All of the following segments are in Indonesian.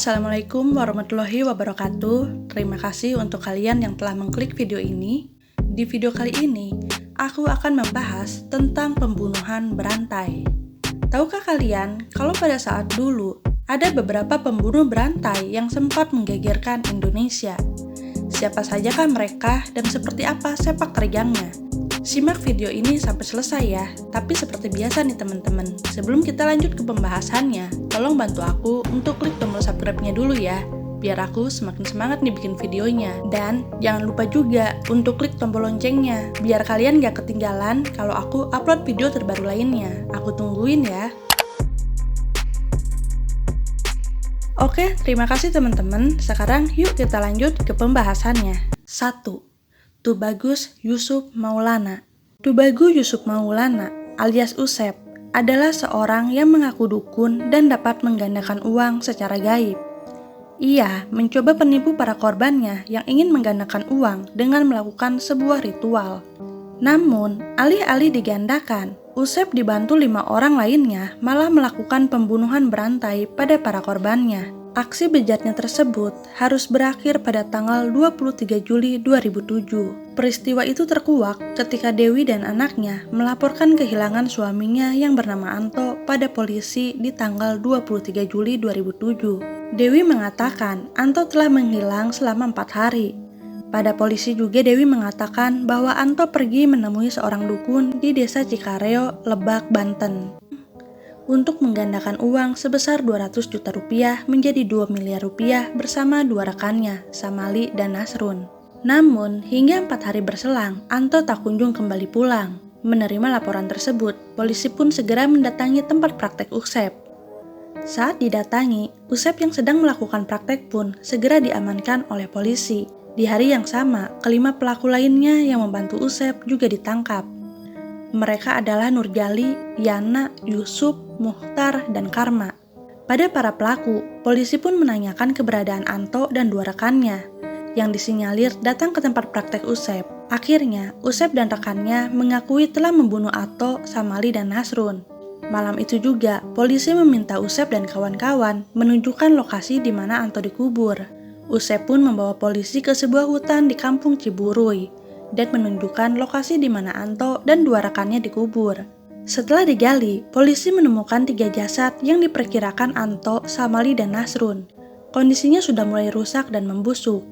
Assalamualaikum warahmatullahi wabarakatuh. Terima kasih untuk kalian yang telah mengklik video ini. Di video kali ini, aku akan membahas tentang pembunuhan berantai. Tahukah kalian kalau pada saat dulu ada beberapa pembunuh berantai yang sempat menggegerkan Indonesia? Siapa sajakah mereka dan seperti apa sepak terjangnya? Simak video ini sampai selesai ya. Tapi seperti biasa nih teman-teman, sebelum kita lanjut ke pembahasannya, tolong bantu aku untuk klik tombol subscribe-nya dulu ya, biar aku semakin semangat nih bikin videonya. Dan jangan lupa juga untuk klik tombol loncengnya, biar kalian gak ketinggalan kalau aku upload video terbaru lainnya. Aku tungguin ya. Oke, terima kasih teman-teman. Sekarang yuk kita lanjut ke pembahasannya. 1. Tubagus Yusuf Maulana. Tubagus Yusuf Maulana alias Usep adalah seorang yang mengaku dukun dan dapat menggandakan uang secara gaib. Ia mencoba menipu para korbannya yang ingin menggandakan uang dengan melakukan sebuah ritual. Namun, alih-alih digandakan, Usep dibantu 5 orang lainnya malah melakukan pembunuhan berantai pada para korbannya. Aksi bejatnya tersebut harus berakhir pada tanggal 23 Juli 2007. Peristiwa itu terkuak ketika Dewi dan anaknya melaporkan kehilangan suaminya yang bernama Anto pada polisi di tanggal 23 Juli 2007. Dewi mengatakan Anto telah menghilang selama 4 hari. Pada polisi juga Dewi mengatakan bahwa Anto pergi menemui seorang dukun di desa Cikareo, Lebak, Banten, untuk menggandakan uang sebesar 200 juta rupiah menjadi 2 miliar rupiah bersama 2 rekannya, Samali dan Nasrun. Namun, hingga 4 hari berselang, Anto tak kunjung kembali pulang. Menerima laporan tersebut, polisi pun segera mendatangi tempat praktek Usep. Saat didatangi, Usep yang sedang melakukan praktek pun segera diamankan oleh polisi. Di hari yang sama, kelima pelaku lainnya yang membantu Usep juga ditangkap. Mereka adalah Nurjali, Yana, Yusuf, Muhtar, dan Karma. Pada para pelaku, polisi pun menanyakan keberadaan Anto dan 2 rekannya yang disinyalir datang ke tempat praktek Usep. Akhirnya, Usep dan rekannya mengakui telah membunuh Anto, Samali, dan Nasrun. Malam itu juga, polisi meminta Usep dan kawan-kawan menunjukkan lokasi di mana Anto dikubur. Usep pun membawa polisi ke sebuah hutan di kampung Ciburuy dan menunjukkan lokasi di mana Anto dan 2 rekannya dikubur. Setelah digali, polisi menemukan 3 jasad yang diperkirakan Anto, Samali, dan Nasrun. Kondisinya sudah mulai rusak dan membusuk.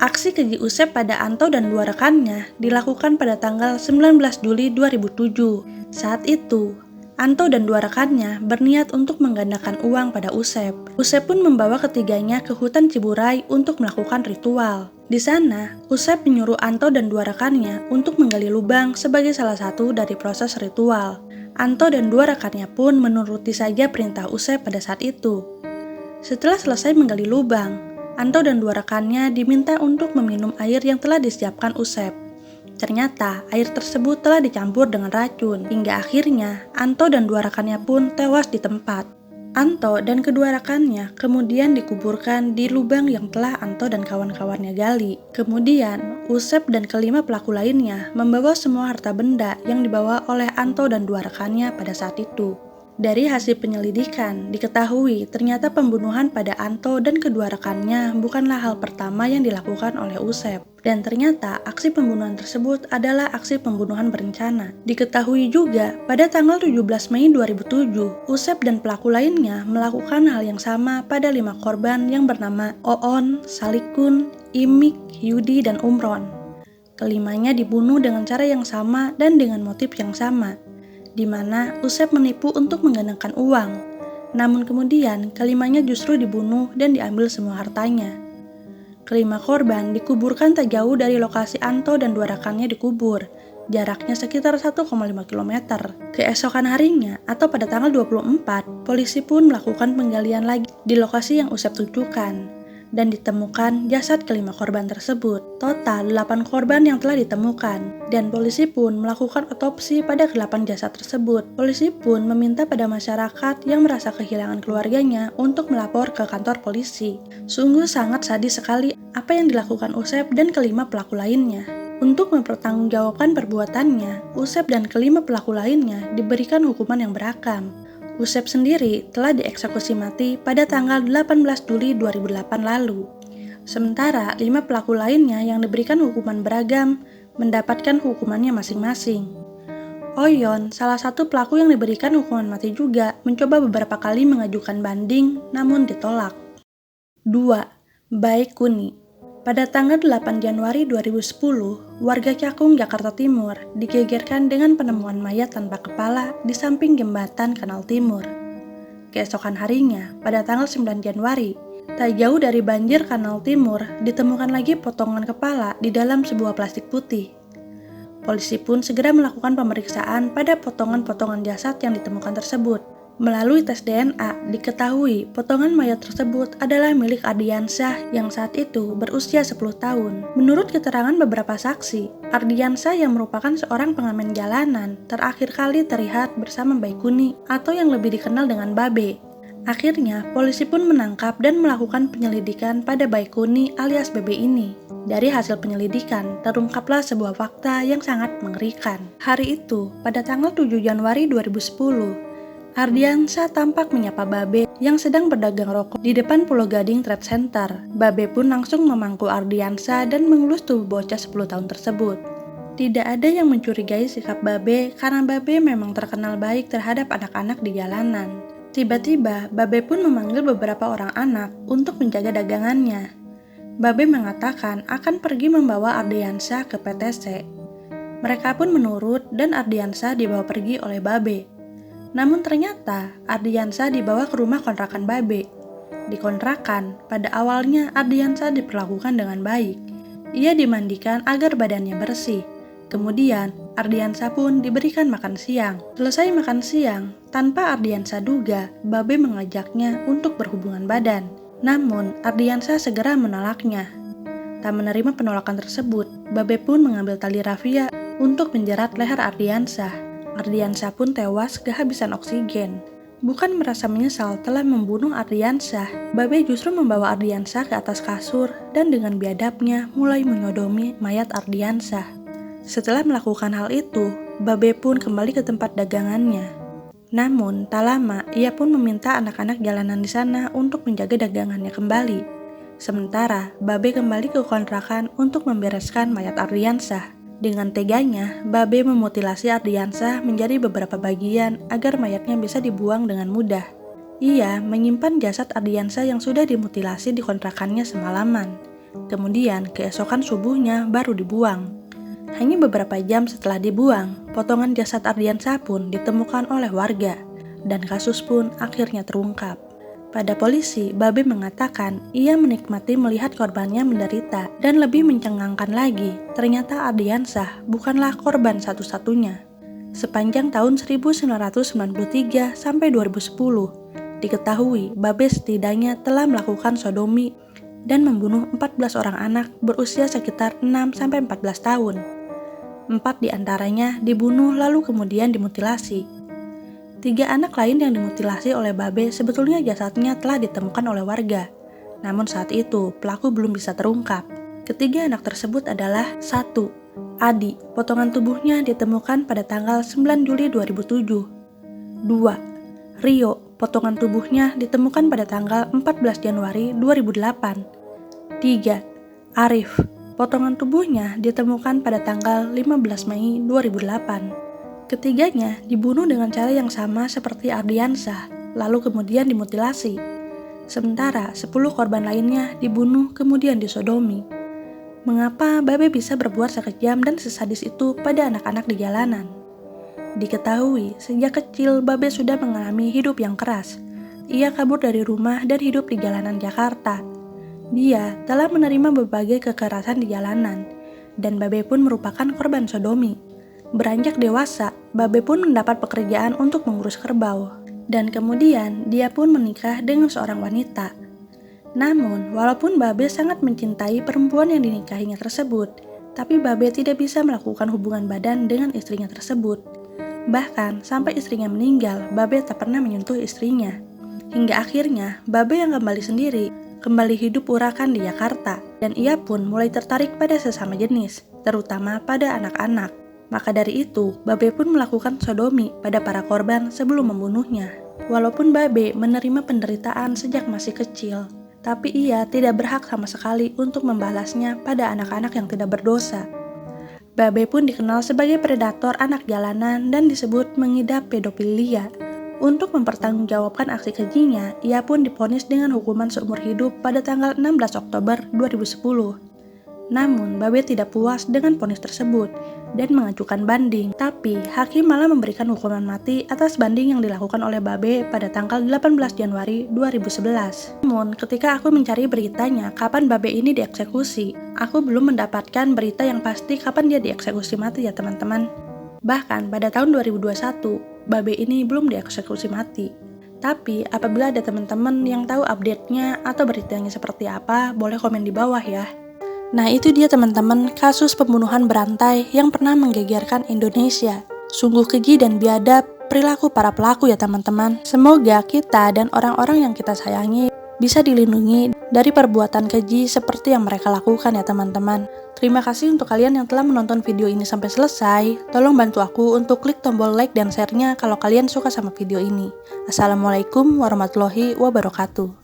Aksi keji Usep pada Anto dan 2 rekannya dilakukan pada tanggal 19 Juli 2007. Saat itu, Anto dan 2 rekannya berniat untuk menggandakan uang pada Usep. Usep pun membawa ketiganya ke hutan Ciburai untuk melakukan ritual. Di sana, Usep menyuruh Anto dan 2 rekannya untuk menggali lubang sebagai salah satu dari proses ritual. Anto dan 2 rekannya pun menuruti saja perintah Usep pada saat itu. Setelah selesai menggali lubang, Anto dan 2 rekannya diminta untuk meminum air yang telah disiapkan Usep. Ternyata, air tersebut telah dicampur dengan racun, hingga akhirnya Anto dan 2 rekannya pun tewas di tempat. Anto dan kedua rekannya kemudian dikuburkan di lubang yang telah Anto dan kawan-kawannya gali. Kemudian, Usep dan kelima pelaku lainnya membawa semua harta benda yang dibawa oleh Anto dan 2 rekannya pada saat itu. Dari hasil penyelidikan, diketahui ternyata pembunuhan pada Anto dan kedua rekannya bukanlah hal pertama yang dilakukan oleh Usep. Dan ternyata aksi pembunuhan tersebut adalah aksi pembunuhan berencana. Diketahui juga, pada tanggal 17 Mei 2007, Usep dan pelaku lainnya melakukan hal yang sama pada 5 korban yang bernama Oon, Salikun, Imik, Yudi, dan Umron. Kelimanya dibunuh dengan cara yang sama dan dengan motif yang sama, di mana Usep menipu untuk menggandakan uang. Namun kemudian, kelimanya justru dibunuh dan diambil semua hartanya. Kelima korban dikuburkan tak jauh dari lokasi Anto dan 2 rekannya dikubur, jaraknya sekitar 1,5 km. Keesokan harinya, atau pada tanggal 24, polisi pun melakukan penggalian lagi di lokasi yang Usep tunjukkan, dan ditemukan jasad kelima korban tersebut. Total 8 korban yang telah ditemukan, dan polisi pun melakukan otopsi pada ke-8 jasad tersebut. Polisi pun meminta pada masyarakat yang merasa kehilangan keluarganya untuk melapor ke kantor polisi. Sungguh sangat sadis sekali apa yang dilakukan Usep dan kelima pelaku lainnya. Untuk mempertanggungjawabkan perbuatannya, Usep dan kelima pelaku lainnya diberikan hukuman yang beragam. Usep sendiri telah dieksekusi mati pada tanggal 18 Juli 2008 lalu. Sementara 5 pelaku lainnya yang diberikan hukuman beragam mendapatkan hukumannya masing-masing. Oyon, salah satu pelaku yang diberikan hukuman mati juga, mencoba beberapa kali mengajukan banding namun ditolak. 2. Bae Kuni. Pada tanggal 8 Januari 2010, warga Cakung, Jakarta Timur digegerkan dengan penemuan mayat tanpa kepala di samping jembatan Kanal Timur. Keesokan harinya, pada tanggal 9 Januari, tak jauh dari banjir Kanal Timur, ditemukan lagi potongan kepala di dalam sebuah plastik putih. Polisi pun segera melakukan pemeriksaan pada potongan-potongan jasad yang ditemukan tersebut. Melalui tes DNA, diketahui potongan mayat tersebut adalah milik Ardiansyah yang saat itu berusia 10 tahun. Menurut keterangan beberapa saksi, Ardiansyah yang merupakan seorang pengamen jalanan terakhir kali terlihat bersama Bae Kuni atau yang lebih dikenal dengan Babe. Akhirnya, polisi pun menangkap dan melakukan penyelidikan pada Bae Kuni alias Bebe ini. Dari hasil penyelidikan, terungkaplah sebuah fakta yang sangat mengerikan. Hari itu, pada tanggal 7 Januari 2010, Ardiansyah tampak menyapa Babe yang sedang berdagang rokok di depan Pulau Gading Trade Center. Babe pun langsung memangku Ardiansyah dan mengelus tubuh bocah 10 tahun tersebut. Tidak ada yang mencurigai sikap Babe karena Babe memang terkenal baik terhadap anak-anak di jalanan. Tiba-tiba, Babe pun memanggil beberapa orang anak untuk menjaga dagangannya. Babe mengatakan akan pergi membawa Ardiansyah ke PTC. Mereka pun menurut dan Ardiansyah dibawa pergi oleh Babe. Namun ternyata Ardiansyah dibawa ke rumah kontrakan Babe. Di kontrakan, pada awalnya Ardiansyah diperlakukan dengan baik. Ia dimandikan agar badannya bersih. Kemudian, Ardiansyah pun diberikan makan siang. Selesai makan siang, tanpa Ardiansyah duga, Babe mengajaknya untuk berhubungan badan. Namun, Ardiansyah segera menolaknya. Tak menerima penolakan tersebut, Babe pun mengambil tali rafia untuk menjerat leher Ardiansyah. Ardiansyah pun tewas kehabisan oksigen. Bukan merasa menyesal telah membunuh Ardiansyah, Babe justru membawa Ardiansyah ke atas kasur dan dengan biadabnya mulai menyodomi mayat Ardiansyah. Setelah melakukan hal itu, Babe pun kembali ke tempat dagangannya. Namun, tak lama ia pun meminta anak-anak jalanan di sana untuk menjaga dagangannya kembali. Sementara, Babe kembali ke kontrakan untuk membereskan mayat Ardiansyah. Dengan teganya, Babe memutilasi Ardiansyah menjadi beberapa bagian agar mayatnya bisa dibuang dengan mudah. Ia menyimpan jasad Ardiansyah yang sudah dimutilasi di kontrakannya semalaman. Kemudian, keesokan subuhnya baru dibuang. Hanya beberapa jam setelah dibuang, potongan jasad Ardiansyah pun ditemukan oleh warga, dan kasus pun akhirnya terungkap. Pada polisi, Babe mengatakan ia menikmati melihat korbannya menderita, dan lebih mencengangkan lagi, ternyata Ardiansyah bukanlah korban satu-satunya. Sepanjang tahun 1993 sampai 2010, diketahui Babe setidaknya telah melakukan sodomi dan membunuh 14 orang anak berusia sekitar 6-14 tahun. 4 diantaranya dibunuh lalu kemudian dimutilasi. 3 anak lain yang dimutilasi oleh Babe sebetulnya jasadnya telah ditemukan oleh warga. Namun saat itu pelaku belum bisa terungkap. Ketiga anak tersebut adalah 1. Adi, potongan tubuhnya ditemukan pada tanggal 9 Juli 2007. 2. Rio, potongan tubuhnya ditemukan pada tanggal 14 Januari 2008. 3. Arif, potongan tubuhnya ditemukan pada tanggal 15 Mei 2008. Ketiganya dibunuh dengan cara yang sama seperti Ardiansyah, lalu kemudian dimutilasi. Sementara 10 korban lainnya dibunuh kemudian disodomi. Mengapa Babe bisa berbuat sekejam dan sesadis itu pada anak-anak di jalanan? Diketahui, sejak kecil Babe sudah mengalami hidup yang keras. Ia kabur dari rumah dan hidup di jalanan Jakarta. Dia telah menerima berbagai kekerasan di jalanan, dan Babe pun merupakan korban sodomi. Beranjak dewasa, Babe pun mendapat pekerjaan untuk mengurus kerbau, dan kemudian dia pun menikah dengan seorang wanita. Namun, walaupun Babe sangat mencintai perempuan yang dinikahinya tersebut, tapi Babe tidak bisa melakukan hubungan badan dengan istrinya tersebut. Bahkan, sampai istrinya meninggal, Babe tak pernah menyentuh istrinya. Hingga akhirnya, Babe yang kembali sendiri, kembali hidup urakan di Jakarta, dan ia pun mulai tertarik pada sesama jenis, terutama pada anak-anak. Maka dari itu, Babe pun melakukan sodomi pada para korban sebelum membunuhnya. Walaupun Babe menerima penderitaan sejak masih kecil, tapi ia tidak berhak sama sekali untuk membalasnya pada anak-anak yang tidak berdosa. Babe pun dikenal sebagai predator anak jalanan dan disebut mengidap pedofilia. Untuk mempertanggungjawabkan aksi kejinya, ia pun divonis dengan hukuman seumur hidup pada tanggal 16 Oktober 2010. Namun, Babe tidak puas dengan vonis tersebut dan mengajukan banding. Tapi, hakim malah memberikan hukuman mati atas banding yang dilakukan oleh Babe pada tanggal 18 Januari 2011. Namun, ketika aku mencari beritanya kapan Babe ini dieksekusi, aku belum mendapatkan berita yang pasti kapan dia dieksekusi mati ya teman-teman. Bahkan pada tahun 2021, Babe ini belum dieksekusi mati. Tapi, apabila ada teman-teman yang tahu update-nya atau beritanya seperti apa, boleh komen di bawah ya. Nah itu dia teman-teman, kasus pembunuhan berantai yang pernah menggegerkan Indonesia. Sungguh keji dan biadab perilaku para pelaku ya teman-teman. Semoga kita dan orang-orang yang kita sayangi bisa dilindungi dari perbuatan keji seperti yang mereka lakukan ya teman-teman. Terima kasih untuk kalian yang telah menonton video ini sampai selesai. Tolong bantu aku untuk klik tombol like dan share-nya kalau kalian suka sama video ini. Assalamualaikum warahmatullahi wabarakatuh.